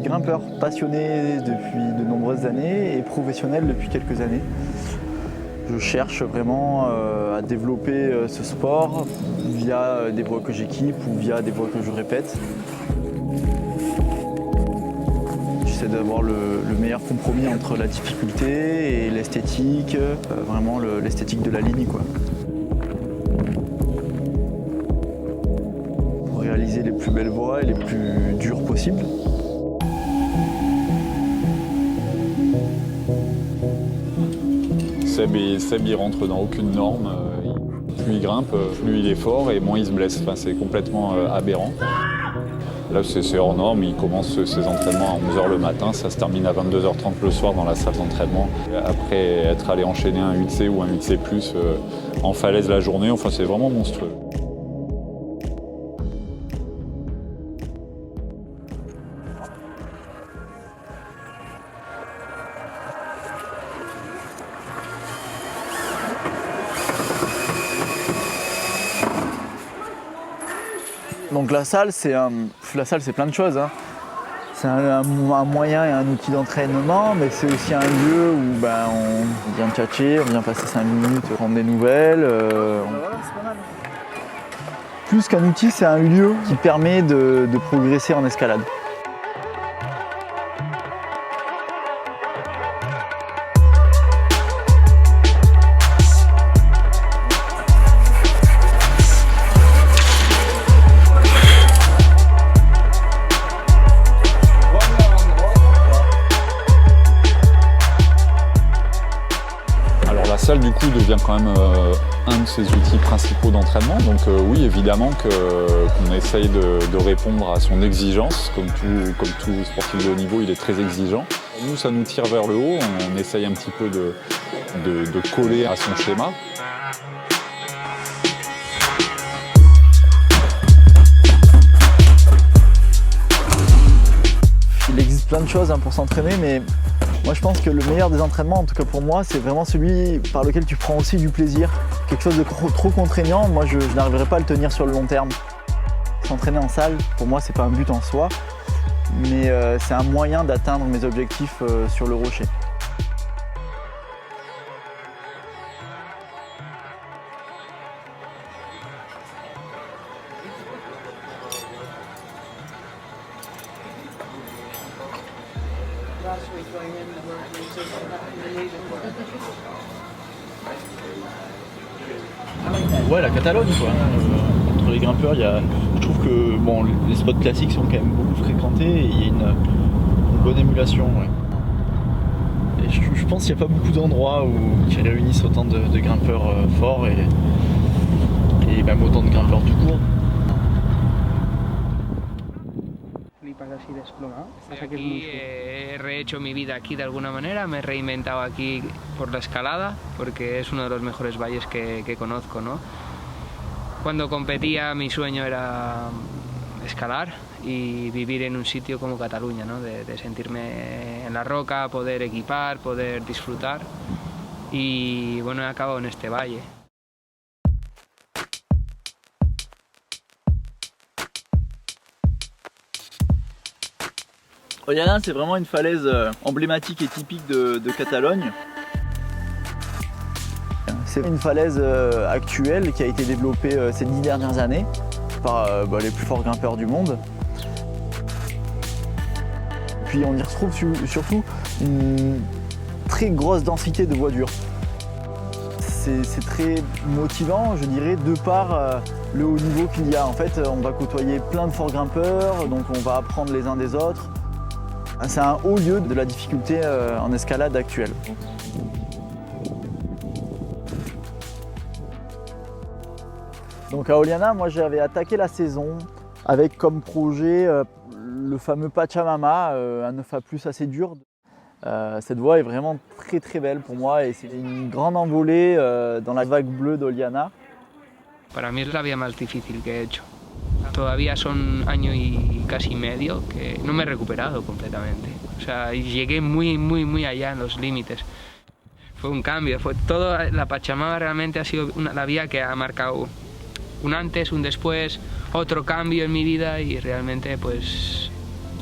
suis grimpeur passionné depuis de nombreuses années et professionnel depuis quelques années. Je cherche vraiment à développer ce sport via des voies que j'équipe ou via des voies que je répète. J'essaie d'avoir le meilleur compromis entre la difficulté et l'esthétique, vraiment l'esthétique de la ligne, quoi. Pour réaliser les plus belles voies et les plus dures possibles. Seb, il rentre dans aucune norme. Plus il grimpe, plus il est fort et moins il se blesse. Enfin, c'est complètement aberrant. Là, c'est hors norme. Il commence ses entraînements à 11h le matin. Ça se termine à 22h30 le soir dans la salle d'entraînement. Après être allé enchaîner un 8C ou un 8C+, en falaise la journée, enfin, c'est vraiment monstrueux. Donc la salle, c'est plein de choses, hein. C'est un moyen et un outil d'entraînement, mais c'est aussi un lieu où on vient tchatcher, on vient passer 5 minutes, prendre des nouvelles. Plus qu'un outil, c'est un lieu qui permet de progresser en escalade. La salle du coup devient quand même un de ses outils principaux d'entraînement. Donc oui, évidemment qu'on essaye de répondre à son exigence. Comme tout sportif de haut niveau, il est très exigeant. Nous, ça nous tire vers le haut. On essaye un petit peu de coller à son schéma. Il existe plein de choses pour s'entraîner, mais moi je pense que le meilleur des entraînements, en tout cas pour moi, c'est vraiment celui par lequel tu prends aussi du plaisir. Quelque chose de trop contraignant, moi je n'arriverai pas à le tenir sur le long terme. S'entraîner en salle, pour moi c'est pas un but en soi, mais c'est un moyen d'atteindre mes objectifs sur le rocher. Ouais, la Catalogne quoi. Entre les grimpeurs, je trouve que les spots classiques sont quand même beaucoup fréquentés et il y a une bonne émulation. Ouais. Et je pense qu'il n'y a pas beaucoup d'endroits qui réunissent autant de grimpeurs forts et même autant de grimpeurs tout court. Aquí he rehecho mi vida aquí de alguna manera, me he reinventado aquí por la escalada, porque es uno de los mejores valles que conozco, ¿no? Cuando competía mi sueño era escalar y vivir en un sitio como Cataluña, ¿no? De sentirme en la roca, poder equipar, poder disfrutar y bueno, he acabado en este valle. Oliana, c'est vraiment une falaise emblématique et typique de Catalogne. C'est une falaise actuelle qui a été développée ces 10 dernières années par les plus forts grimpeurs du monde. Puis on y retrouve surtout une très grosse densité de voies dures. C'est très motivant, je dirais, de par le haut niveau qu'il y a. En fait, on va côtoyer plein de forts grimpeurs, donc on va apprendre les uns des autres. C'est un haut lieu de la difficulté en escalade actuelle. Donc à Oliana, moi j'avais attaqué la saison avec comme projet le fameux Pachamama, un 9A+ assez dur. Cette voie est vraiment très très belle pour moi et c'est une grande envolée dans la vague bleue d'Oliana. Para mí es la vía más difícil que he hecho. Todavía son año y casi medio que no me he recuperado completamente. O sea, llegué muy allá en los límites. Fue un cambio, la Pachamama realmente ha sido la vía que ha marcado un antes, un después, otro cambio en mi vida y realmente pues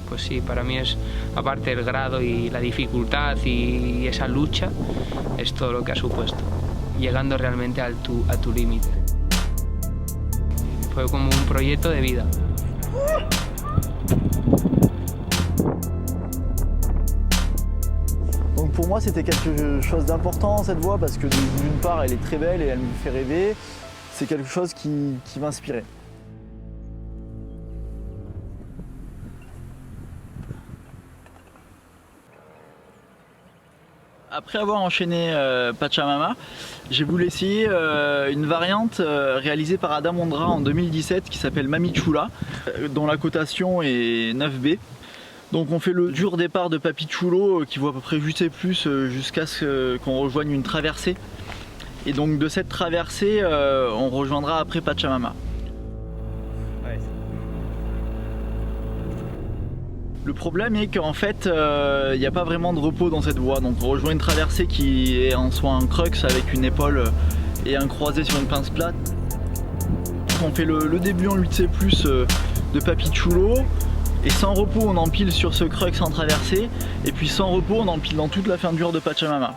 pues sí, para mí es, aparte del grado y la dificultad y esa lucha, es todo lo que ha supuesto, llegando realmente a tu límite. Fue como un proyecto de vida. Donc pour moi c'était quelque chose d'important cette voie parce que d'une part elle est très belle et elle me fait rêver, c'est quelque chose qui m'inspirait. Après avoir enchaîné Pachamama, j'ai voulu essayer une variante réalisée par Adam Ondra en 2017 qui s'appelle Mami Chula, dont la cotation est 9B. Donc on fait le dur départ de Papi Chulo qui vaut à peu près juste et plus jusqu'à ce qu'on rejoigne une traversée. Et donc de cette traversée, on rejoindra après Pachamama. Le problème est qu'en fait, il n'y a pas vraiment de repos dans cette voie. Donc on rejoint une traversée qui est en soi un crux avec une épaule et un croisé sur une pince plate. On fait le début en 8C+, de Papi Chulo. Et sans repos, on empile sur ce crux en traversée. Et puis sans repos, on empile dans toute la fin dure de Pachamama.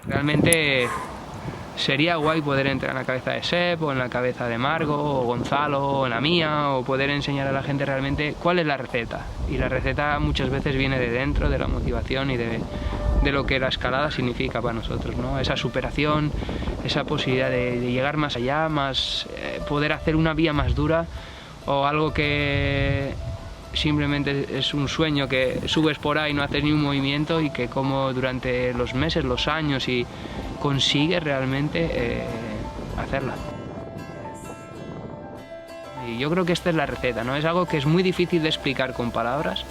Realmente sería guay poder entrar en la cabeza de Seb o en la cabeza de Margo o Gonzalo o en la mía, o poder enseñar a la gente realmente cuál es la receta. Y la receta muchas veces viene de dentro, de la motivación y de lo que la escalada significa para nosotros, ¿no? Esa superación, esa posibilidad de llegar más allá, poder hacer una vía más dura o algo que simplemente es un sueño que subes por ahí, no haces ni un movimiento, y que como durante los meses, los años, y consigues realmente hacerla. Y yo creo que esta es la receta, ¿no? Es algo que es muy difícil de explicar con palabras.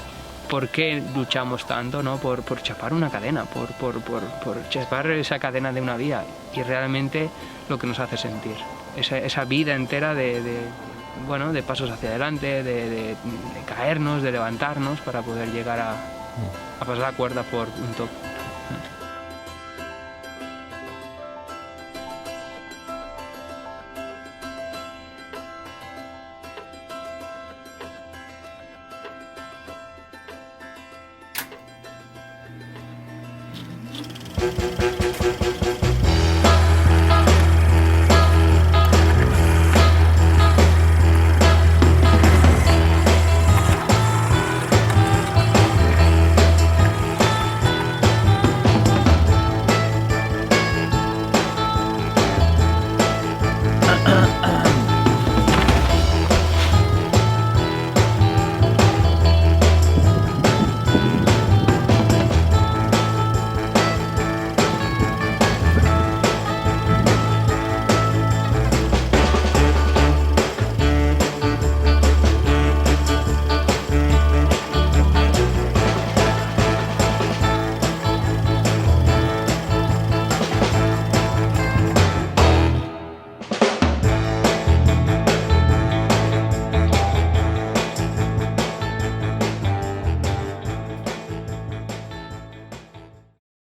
¿Por qué luchamos tanto, ¿no? Por chapar una cadena, por chapar esa cadena de una vía, y realmente lo que nos hace sentir, esa vida entera de pasos hacia adelante, de caernos, de levantarnos para poder llegar a pasar la cuerda por un top.